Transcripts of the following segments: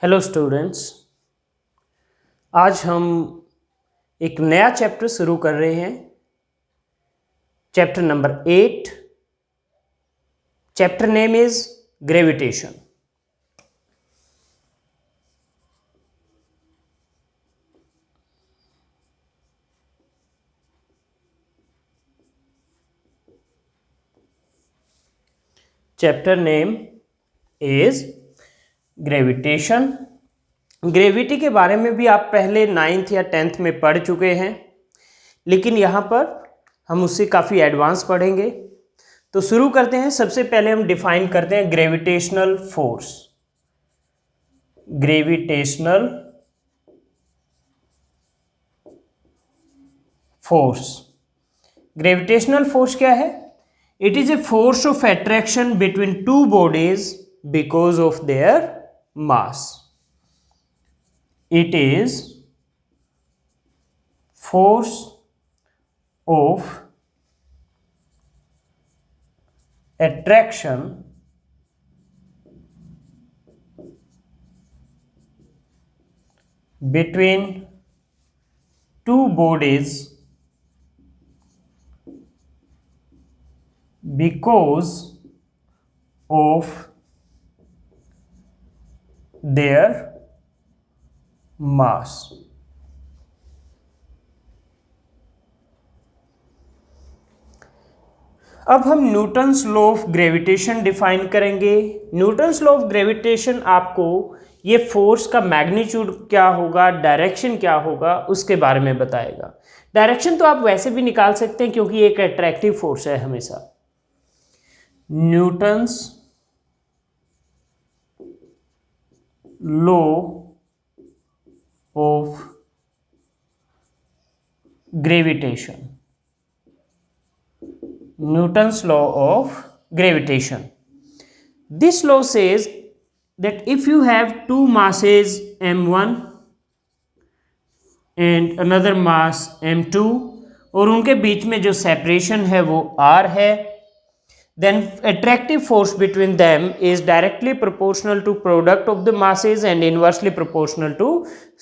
Hello students. आज हम एक नया चैप्टर शुरू कर रहे हैं। Chapter number 8। Chapter name is gravitation. Chapter name is gravitation. Gravity के बारे में भी आप पहले 9th या 10th में पढ़ चुके हैं, लेकिन यहाँ पर हम उससे काफ़ी एडवांस पढ़ेंगे। तो शुरू करते हैं। सबसे पहले हम डिफाइन करते हैं gravitational force. Gravitational force. Gravitational force क्या है? It is a force of attraction between two bodies because of their mass. It is force of attraction between two bodies because of their मास। अब हम Newton's law of gravitation define करेंगे। Newton's law of gravitation आपको ये force का magnitude क्या होगा, direction क्या होगा, उसके बारे में बताएगा। डायरेक्शन तो आप वैसे भी निकाल सकते हैं क्योंकि एक अट्रैक्टिव फोर्स है हमेशा। Newton's law of gravitation. Newton's law of gravitation. This law says that if you have two masses m1 and another mass m2 और उनके बीच में जो सेपरेशन है वो r है, then attractive force between them is directly proportional to product of the masses and inversely proportional to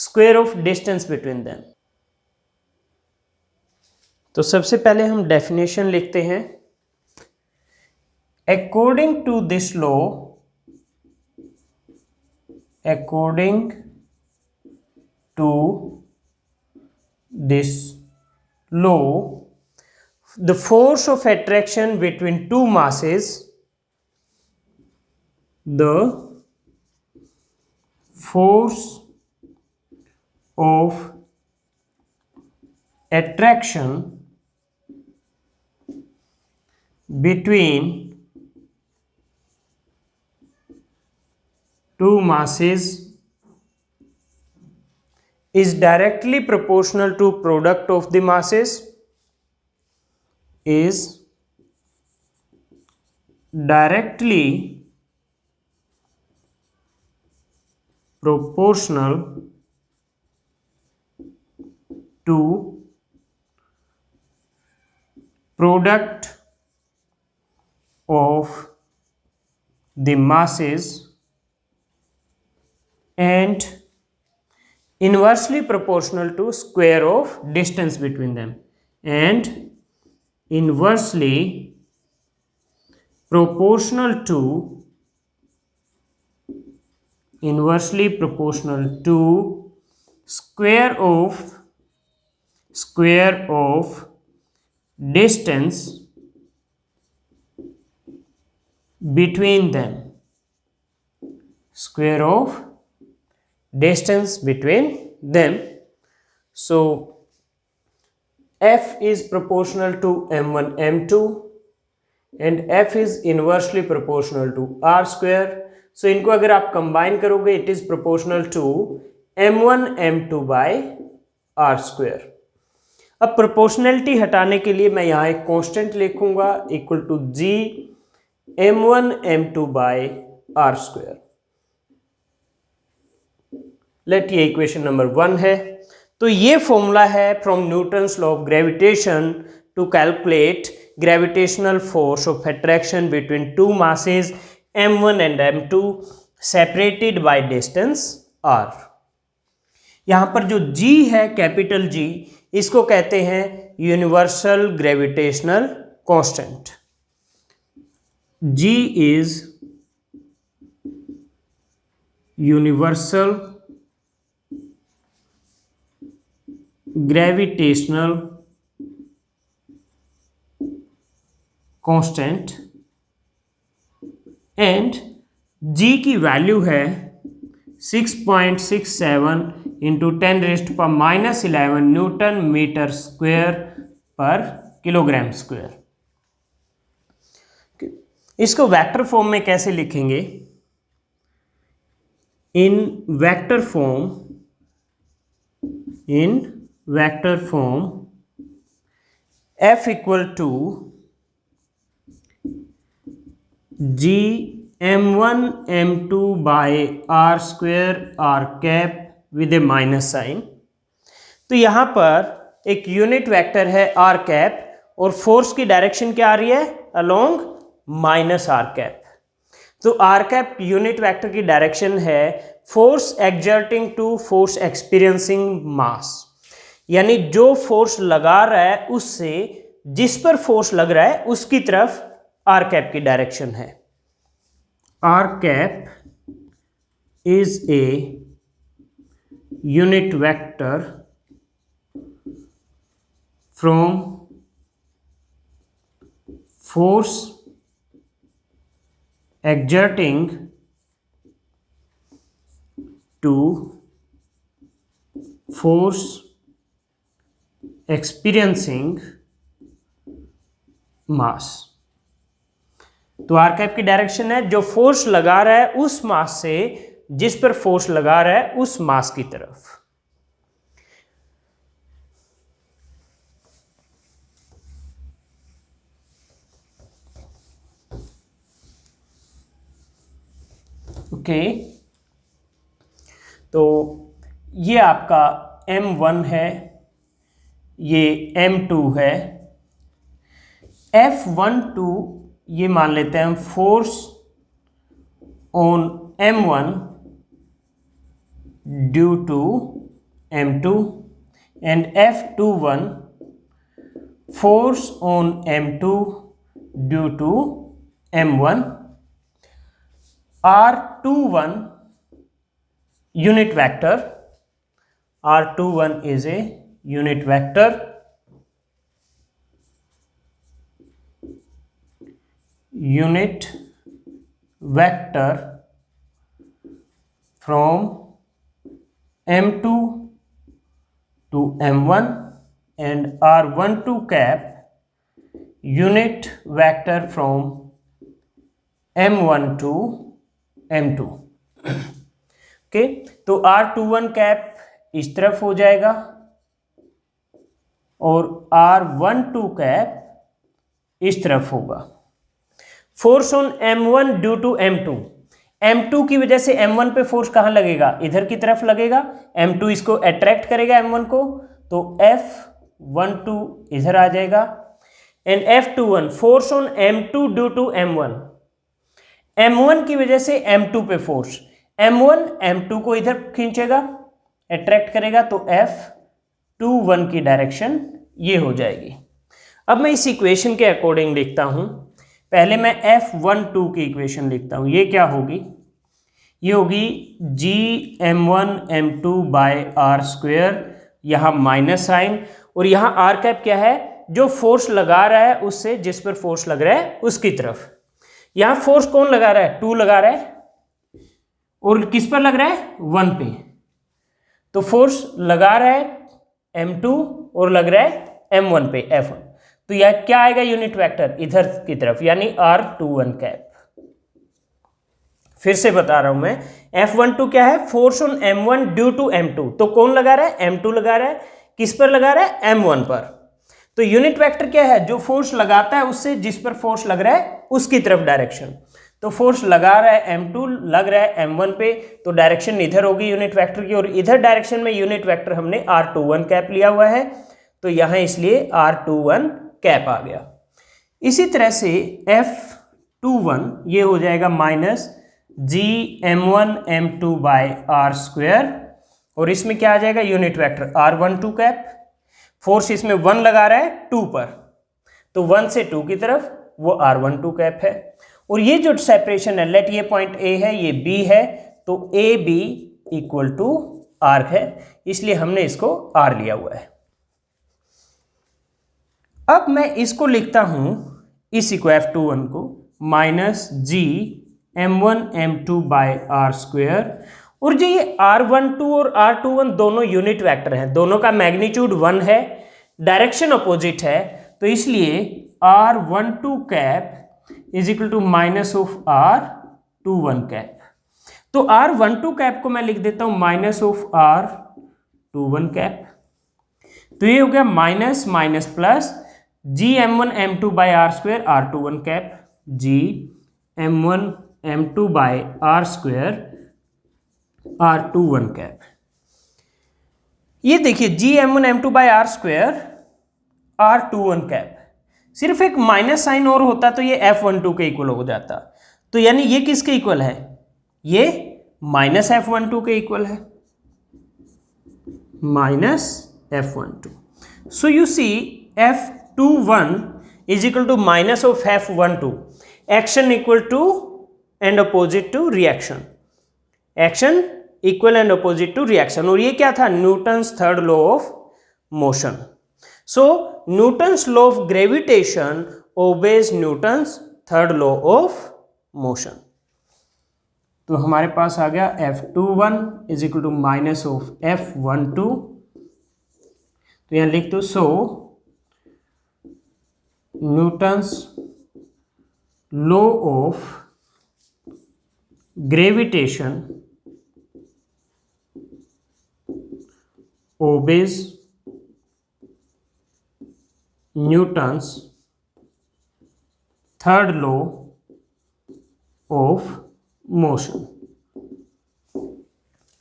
square of distance between them. तो सबसे पहले हम डेफिनेशन लिखते हैं। according to this law, the force of attraction between two masses, the force of attraction between two masses is directly proportional to product of the masses, is directly proportional to product of the masses and inversely proportional to square of distance between them, and inversely proportional to square of distance between them, square of distance between them. So f is proportional to m1 m2 and f is inversely proportional to r square. So इनको अगर आप combine करोगे it is proportional to m1 m2 by r square. अब proportionality हटाने के लिए मैं यहाँ एक कांस्टेंट लिखूंगा equal to g m1 m2 by r square. Let ये इक्वेशन नंबर 1 है। तो ये फॉर्मूला है from Newton's law of gravitation to calculate gravitational force of attraction between two masses m1 and m2 separated by distance r। यहां पर जो g है, capital G, इसको कहते हैं universal gravitational constant. g is universal gravitational constant and g की value है 6.67 into 10⁻⁻11 newton metre square पर किलोग्राम स्क्वायर। इसको वेक्टर फॉर्म में कैसे लिखेंगे? In vector form f equal to g m1 m2 by r square r cap with a minus sign. तो यहां पर एक यूनिट वेक्टर है r कैप और फोर्स की डायरेक्शन क्या आ रही है? Along minus r cap. तो r कैप यूनिट वेक्टर की डायरेक्शन है force exerting to force experiencing mass, यानी जो फोर्स लगा रहा है उससे जिस पर फोर्स लग रहा है उसकी तरफ r कैप की डायरेक्शन है। r cap is a unit vector from force exerting to force experiencing mass। तो आर कैप की डायरेक्शन है जो फोर्स लगा रहा है उस मास से जिस पर फोर्स लगा रहा है उस मास की तरफ। ओके, तो ये आपका m1 है, ये m2 है। F12 ये मान लेते हैं हम force on m1 due to m2 and F21 force on m2 due to m1। R21 unit vector, R21 is a unit vector from M2 to M1 and R12 cap unit vector from M1 to M2। Okay, तो R21 cap इस तरफ हो जाएगा और R12 cap इस तरफ होगा। Force on M1 due to M2, M2 की वजह से M1 पे फोर्स कहां लगेगा? इधर की तरफ लगेगा। M2 इसको अट्रैक्ट करेगा M1 को, तो F12 इधर आ जाएगा and F21 force on M2 due to M1, M1 की वजह से M2 पे फोर्स, M1 M2 को इधर खींचेगा, अट्रैक्ट करेगा, तो F21 की डायरेक्शन ये हो जाएगी। अब मैं इस इक्वेशन के अकॉर्डिंग लिखता हूं। पहले मैं F12 की इक्वेशन लिखता हूं। ये क्या होगी? ये होगी G m1 m2 by R square, यहाँ माइनस साइन, और यहाँ आर कैप क्या है? जो फोर्स लगा रहा है उससे जिस पर फोर्स लग रहा है उसकी तरफ। यहाँ फोर्स कौन लगा रहा है? 2 लगा रहा है, और किस पर लग रहा है? 1 पे। तो फोर्स लगा रहा है m2 और लग रहा है m1 पे F1। तो यह क्या आएगा? यूनिट वेक्टर इधर की तरफ, यानी R21 कैप। फिर से बता रहा हूं मैं, F12 क्या है? Force on M1 due to M2। तो कौन लगा रहा है? M2 लगा रहा है। किस पर लगा रहा है? M1 पर। तो यूनिट वेक्टर क्या है? जो फोर्स लगाता है उससे जिस पर फोर्स लग रहा है उसकी तरफ डायरेक्शन। तो फोर्स लगा रहा है M2, लग रहा है M1 पे, तो डायरेक्शन इधर होगी यूनिट वेक्टर की, और इधर डायरेक्शन में यूनिट वेक्टर हमने R21 कैप लिया हुआ है, तो यहां इसलिए R21 कैप आ गया। इसी तरह से F21 ये हो जाएगा minus GM1M2 by R square, और इसमें क्या आ जाएगा unit vector R12 cap, force इसमें 1 लगा रहा है 2 पर, तो 1 से 2 की तरफ वो R12 कैप है। और ये जो सेपरेशन है, लेट ये पॉइंट A है ये B है, तो AB इक्वल टू आर्क है, इसलिए हमने इसको R लिया हुआ है। अब मैं इसको लिखता हूं इस इक्व F21 को minus GM1M2 by R square, और जो ये R12 और R21 दोनों यूनिट वेक्टर हैं, दोनों का मैग्नीट्यूड 1 है, डायरेक्शन अपोजिट है, तो इसलिए R12 cap is equal to minus of R21 cap. तो R12 कैप को मैं लिख देता हूं माइनस ऑफ R21 कैप, तो ये हो गया minus minus plus GM1M2 by R square R21 cap, GM1M2 by R square R21 cap. ये देखिए GM1M2 by R square R21 cap, सिर्फ एक माइनस साइन और होता तो ये F12 के इक्वल हो जाता, तो यानी ये किसके इक्वल है, ये माइनस F12 के इक्वल है, minus F12। So you see F21 is equal to minus of F12, action equal to and opposite to reaction, action equal and opposite to reaction, और ये क्या था, Newton's third law of motion. So Newton's law of gravitation obeys Newton's third law of motion. तो हमारे पास आ गया F21 is equal to minus of F12, तो यहां लिख दो, so Newton's law of gravitation obeys Newton's third law of motion.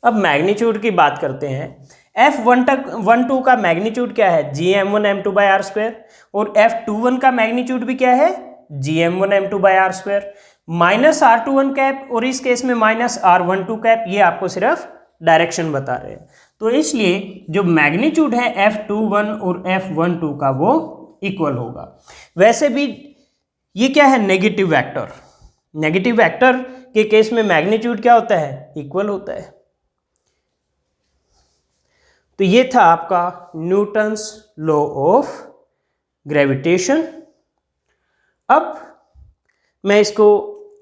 अब मैग्नीट्यूड की बात करते हैं। F12 का मैग्नीट्यूड क्या है, GM1M2 बाय आर स्क्वायर, और F21 का मैग्नीट्यूड भी क्या है, GM1M2 by R square, minus R21 cap, और इस केस में माइनस R12 कैप, ये आपको सिर्फ डायरेक्शन बता रहे हैं। तो इसलिए जो मैग्नीट्यूड है F21 और F12 का वो इक्वल होगा। वैसे भी ये क्या है, नेगेटिव वेक्टर, नेगेटिव वेक्टर के केस में मैग्नीट्यूड क्या होता है, इक्वल होता है। तो ये था आपका न्यूटन्स लॉ ऑफ ग्रेविटेशन। अब मैं इसको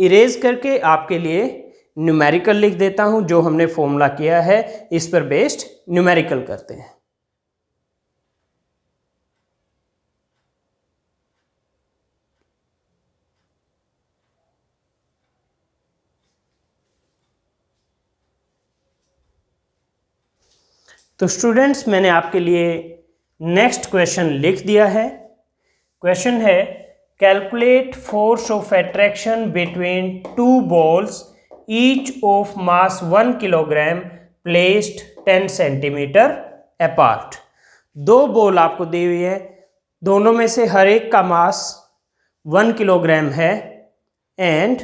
इरेज करके आपके लिए न्यूमेरिकल लिख देता हूं, जो हमने फॉर्मूला किया है इस पर बेस्ड न्यूमेरिकल करते हैं। तो स्टूडेंट्स, मैंने आपके लिए नेक्स्ट क्वेश्चन लिख दिया है। क्वेश्चन है, calculate force of attraction between two balls each of mass 1 kilogram placed 10 centimetre apart. दो बॉल आपको दी हुई है, दोनों में से हर एक का मास 1 किलोग्राम है, एंड